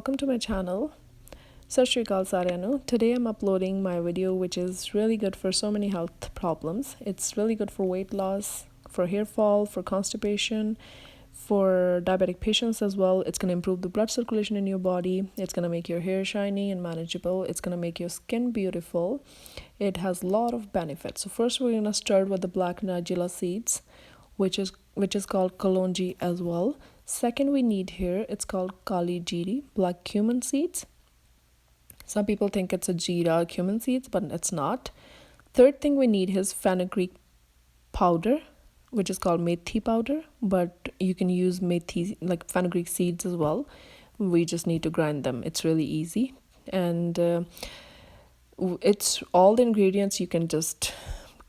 welcome to my channel. Sat Shri Akal ਸਾਰਿਆਂ ਨੂੰ. Today I'm uploading my video which is really good for so many health problems. It's really good for weight loss, for hair fall, for constipation, for diabetic patients as well. It's going to improve the blood circulation in your body. It's going to make your hair shiny and manageable. It's going to make your skin beautiful. It has a lot of benefits. So first we're going to start with the black nigella seeds, which is called kalonji as well. Second we need here, it's called kali jiri, black cumin seeds. Some people think it's a jeera cumin seeds, but it's not. Third thing we need is fenugreek powder, which is called methi powder, but you can use methi like fenugreek seeds as well. We just need to grind them. It's really easy, and it's all the ingredients. You can just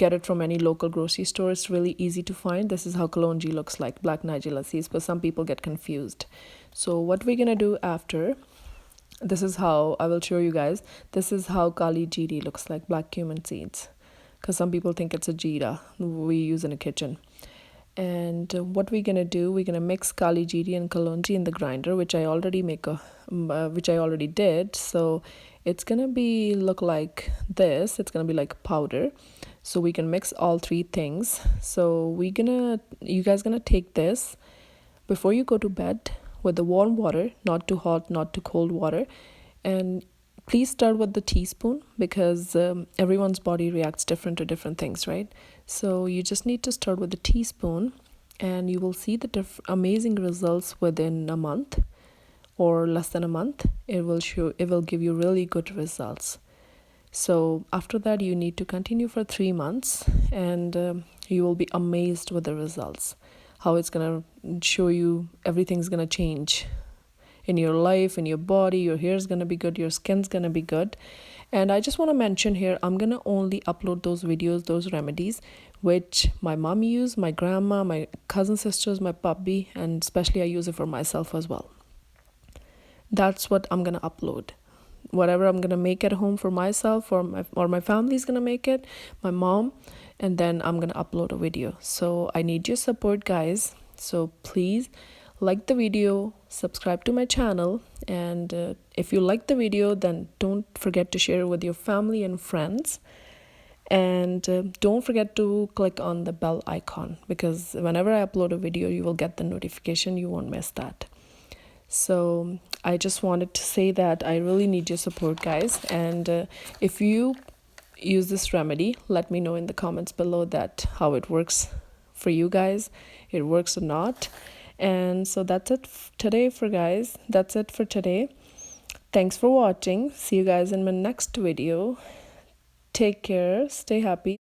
get it from any local grocery store. It's really easy to find. This is how kalonji looks like, black nigella seeds, but some people get confused. So what we're gonna do after, this is how I will show you guys. This is how kali jiri looks like, black cumin seeds, because some people think it's a jeera we use in a kitchen. And what we're gonna do, we're gonna mix kali jiri and kalonji in the grinder, which I already did. So it's gonna be look like this. It's gonna be like powder. So we can mix all three things. So you guys gonna take this before you go to bed with the warm water, not too hot, not too cold water. And please start with the teaspoon, because everyone's body reacts different to different things, right? So you just need to start with the teaspoon, and you will see the amazing results within a month or less than a month. It will give you really good results. So after that you need to continue for 3 months, and you will be amazed with the results, how it's gonna show you everything's gonna change in your life, in your body. Your hair is gonna be good, your skin's gonna be good. And I just want to mention here, I'm gonna only upload those videos, those remedies which my mom used, my grandma, my cousin sisters, my puppy, and especially I use it for myself as well. That's what I'm gonna upload. Whatever I'm gonna make at home for myself, or my family's gonna make it, my mom, and then I'm gonna upload a video. So I need your support, guys. So please like the video, subscribe to my channel, and if you like the video, then don't forget to share it with your family and friends. And don't forget to click on the bell icon, because whenever I upload a video, you will get the notification. You won't miss that. So I just wanted to say that I really need your support, guys. And if you use this remedy, let me know in the comments below that how it works for you guys, it works or not. And so that's it today that's it for today. Thanks for watching. See you guys in my next video. Take care, stay happy.